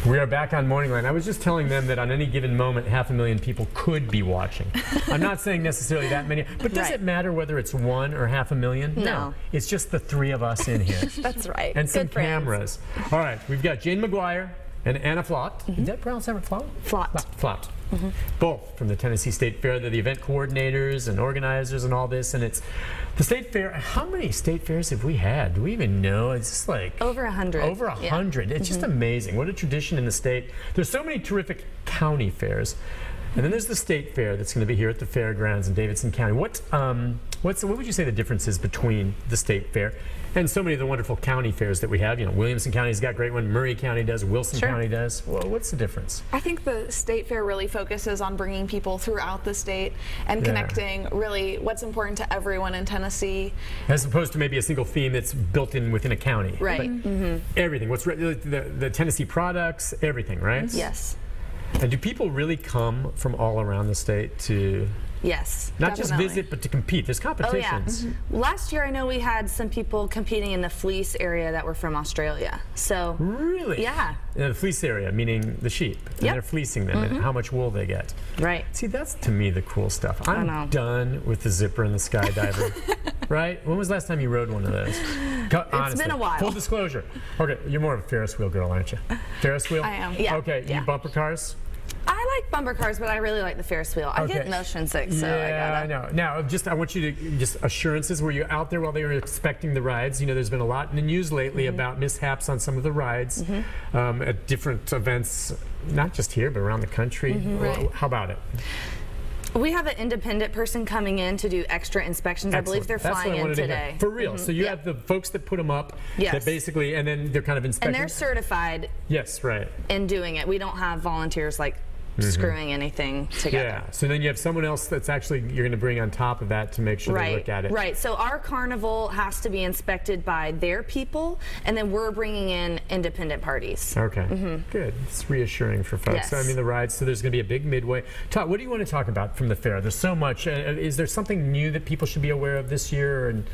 We are back on MorningLine. I was just telling them that on any given moment, 500,000 people could be watching. I'm not saying necessarily that many, but does it matter whether it's 1 or 500,000? No. It's just the 3 of us in here. That's right. And some Good friends. cameras. All right, we've got Jane McGuire and Anna Flott. Is that pronounced Flott? Flott. Flott. Both from the Tennessee State Fair. They're the event coordinators and organizers and all this. And it's the State Fair. How many State Fairs have we had? Do we even know? It's just like over 100. Over 100. Yeah. It's just amazing. What a tradition in the state. There's so many terrific county fairs. And then there's the State Fair that's going to be here at the fairgrounds in Davidson County. What would you say the difference is between the State Fair and so many of the wonderful county fairs that we have? You know, Williamson County's got a great one, Murray County does, Wilson County does. Well, what's the difference? I think the State Fair really focuses on bringing people throughout the state and connecting really what's important to everyone in Tennessee. As opposed to maybe a single theme that's built in within a county. Right. Everything. What's the Tennessee products, everything, right? Yes. And do people really come from all around the state to... Yes, not definitely. just visit, but to compete. There's competitions. Oh, yeah. Last year, I know we had some people competing in the fleece area that were from Australia. So really? Yeah. In the fleece area, meaning the sheep. And they're fleecing them and how much wool they get. Right. See, that's to me the cool stuff. I'm done with the zipper and the skydiver. Right? When was the last time you rode one of those? It's been a while. Full disclosure. Okay, you're more of a Ferris wheel girl, aren't you? Ferris wheel? I am. Yeah. Okay, you bumper cars? I like bumper cars, but I really like the Ferris wheel. I get motion sick, so I know. Now, I want you to just assurances. Were you out there while they were expecting the rides? You know, there's been a lot in the news lately about mishaps on some of the rides at different events, not just here, but around the country. Right. How about it? We have an independent person coming in to do extra inspections. Excellent. I believe they're flying in today. For real. So you have the folks that put them up that basically, and then they're kind of inspecting. And they're certified in doing it. We don't have volunteers like screwing anything together. Yeah, so then you have someone else that's actually, you're going to bring on top of that to make sure they look at it. Right, so our carnival has to be inspected by their people, and then we're bringing in independent parties. Okay, good. It's reassuring for folks. Yes. So, I mean, the rides, so there's going to be a big midway. Todd, what do you want to talk about from the fair? There's so much. Is there something new that people should be aware of this year, and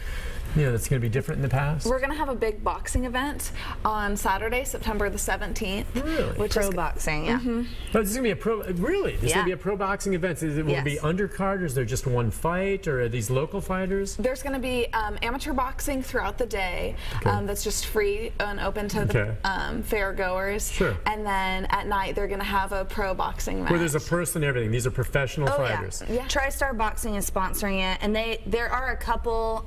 you know, that's going to be different in the past? We're going to have a big boxing event on Saturday, September the 17th. Really? Which is boxing, yeah. But this is going to be a pro, really? This is going to be a pro boxing event. Will it be undercard, or is there just one fight, or are these local fighters? There's going to be amateur boxing throughout the day that's just free and open to the fair goers. Sure. And then at night, they're going to have a pro boxing match. Where there's a person and everything. These are professional fighters. Yeah. TriStar Boxing is sponsoring it, and there are a couple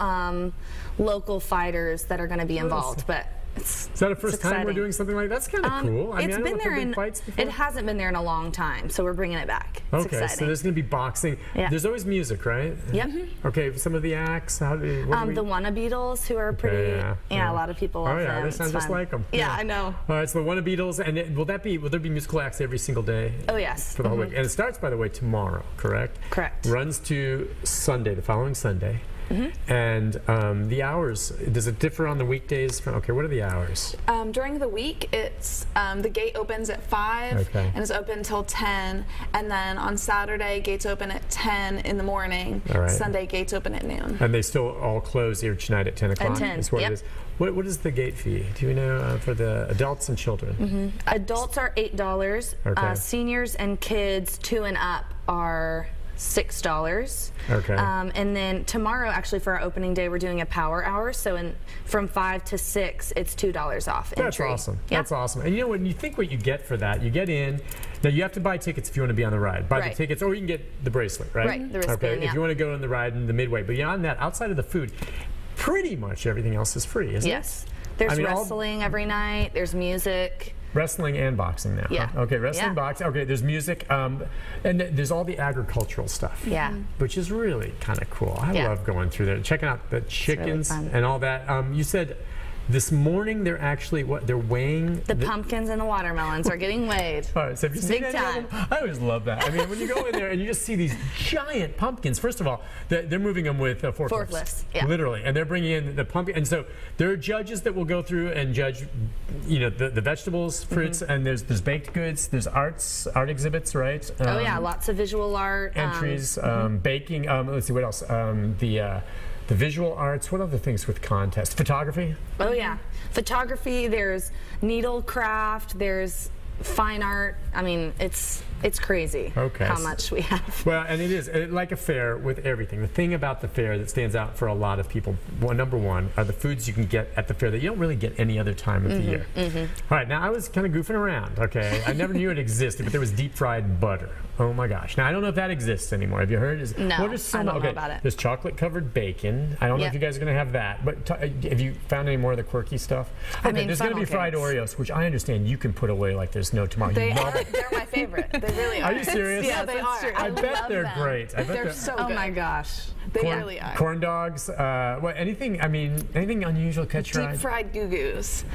local fighters that are going to be involved, but is that the first time we're doing something like that? That's kind of cool. I mean, it's been there in fights before. It hasn't been there in a long time, so we're bringing it back. It's okay, exciting. so there's going to be boxing. Yeah. There's always music, right? Yep. Okay, some of the acts. How do the Wanna Beatles, who are pretty. A lot of people love them. They sound just like them. Yeah, I know. All right, so the Wanna Beatles, and will there be musical acts every single day? Oh yes. For the whole week, and it starts, by the way, tomorrow. Correct. Correct. Runs to Sunday, the following Sunday. And the hours, does it differ on the weekdays? Okay, what are the hours? During the week, it's the gate opens at 5 and it's open until 10. And then on Saturday, gates open at 10 in the morning. Sunday, gates open at noon. And they still all close each night at 10 o'clock? At 10, is what it is. What is the gate fee? Do you know for the adults and children? Adults are $8. Seniors and kids 2 and up are $6. Okay. And then tomorrow, actually, for our opening day, we're doing a power hour. So from 5 to 6, it's $2 off entry. That's awesome. That's awesome. And you know what? You think what you get for that? You get in. Now you have to buy tickets if you want to be on the ride. Buy the tickets, or you can get the bracelet, right? Right. The wristband. If you want to go on the ride in the midway, but beyond that, outside of the food, pretty much everything else is free, isn't it? Yes. There's wrestling every night. There's music. Wrestling and boxing now. Yeah. Okay, wrestling, boxing. Okay, there's music, and there's all the agricultural stuff. Yeah. Which is really kind of cool. I love going through there, checking out the chickens and all that. You said this morning they're actually they're weighing the pumpkins and the watermelons are getting weighed. All right, so have you seen big time? I always love that. I mean, when you go in there and you just see these giant pumpkins. First of all, they're moving them with forklifts. Yeah. Literally, and they're bringing in the pumpkin. And so there are judges that will go through and judge, you know, the vegetables, fruits, and there's baked goods. There's art exhibits, right? Oh yeah, lots of visual art entries, baking. Let's see what else. The visual arts, what other things with contests? Photography? Oh yeah. Photography, there's needlecraft, there's fine art. I mean, it's crazy how much we have. Well, and it is like a fair with everything. The thing about the fair that stands out for a lot of people, number one, are the foods you can get at the fair that you don't really get any other time of the year. All right, now I was kind of goofing around, okay? I never knew it existed, but there was deep fried butter. Oh my gosh. Now, I don't know if that exists anymore. Have you heard? No, I don't know about it. There's chocolate covered bacon. I don't know if you guys are going to have that, but have you found any more of the quirky stuff? Okay, I mean, there's going to be fried Oreos, which I understand you can put away like there's no tomorrow. They're my favorite. They really are. Are you serious? Yeah, they are. I bet they're great. I bet they're so good. Oh my gosh. They really are. Corn dogs, anything unusual catch your eye? Deep fried goo-goos.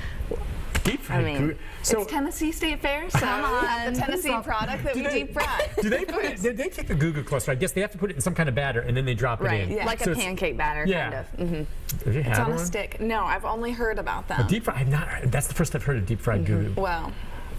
Deep fried goo-goo. So it's Tennessee State Fair, so we have the Tennessee product that we deep fry. Do they put it, did they take the goo-goo cluster? I guess they have to put it in some kind of batter and then they drop it in. Yeah. Like a pancake batter, kind of. Have you had it's on one? a stick. No, I've only heard about them. Deep fried, that's the first I've heard of deep fried goo-goo. Well,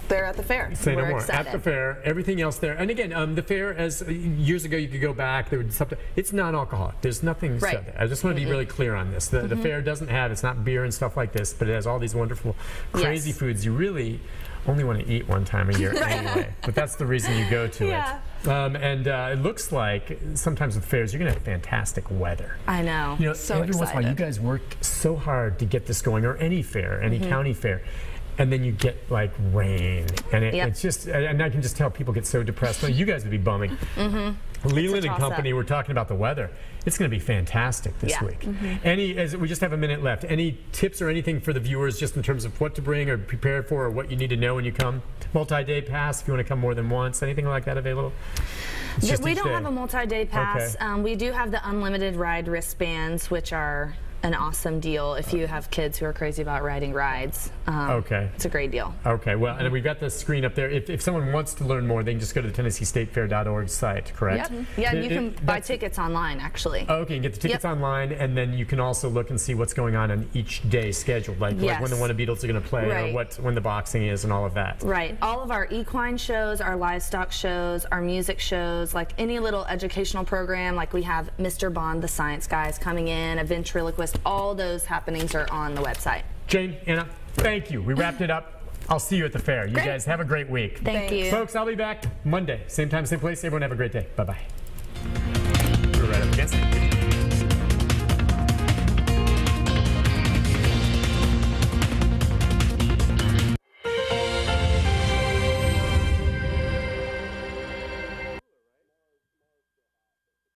they're at the fair. Say no We're more. excited. At the fair, everything else there. And again, the fair, as years ago you could go back, there would something. It's non-alcoholic. There's nothing said there. I just want to be really clear on this. The fair doesn't have, it's not beer and stuff like this, but it has all these wonderful, crazy foods you really only want to eat one time a year anyway. But that's the reason you go to it. It looks like sometimes with fairs, you're going to have fantastic weather. I know. You know, so every once in a while, you guys work so hard to get this going, or any fair, any county fair. And then you get like rain, and it's just, and I can just tell people get so depressed. Well, you guys would be bumming. Leland and Company, we're talking about the weather. It's going to be fantastic this week. We just have a minute left. Any tips or anything for the viewers just in terms of what to bring or prepare for, or what you need to know when you come? Multi-day pass if you want to come more than once, anything like that available? We don't have a multi-day pass. We do have the unlimited ride wristbands, which are an awesome deal if you have kids who are crazy about riding rides. It's a great deal. Okay, well, and we've got the screen up there. If someone wants to learn more, they can just go to the TennesseeStateFair.org site, correct? Yeah, and you can buy tickets online, actually. Okay, you can get the tickets online, and then you can also look and see what's going on each day scheduled, like when the Wanna Beatles are going to play, or when the boxing is, and all of that. Right. All of our equine shows, our livestock shows, our music shows, like any little educational program, like we have Mr. Bond, the science guys coming in, a ventriloquist, all those happenings are on the website. Jane, Anna, thank you. We wrapped it up. I'll see you at the fair. You guys have a great week. Thank you. Folks, I'll be back Monday. Same time, same place. Everyone have a great day. Bye-bye. We're right up against it.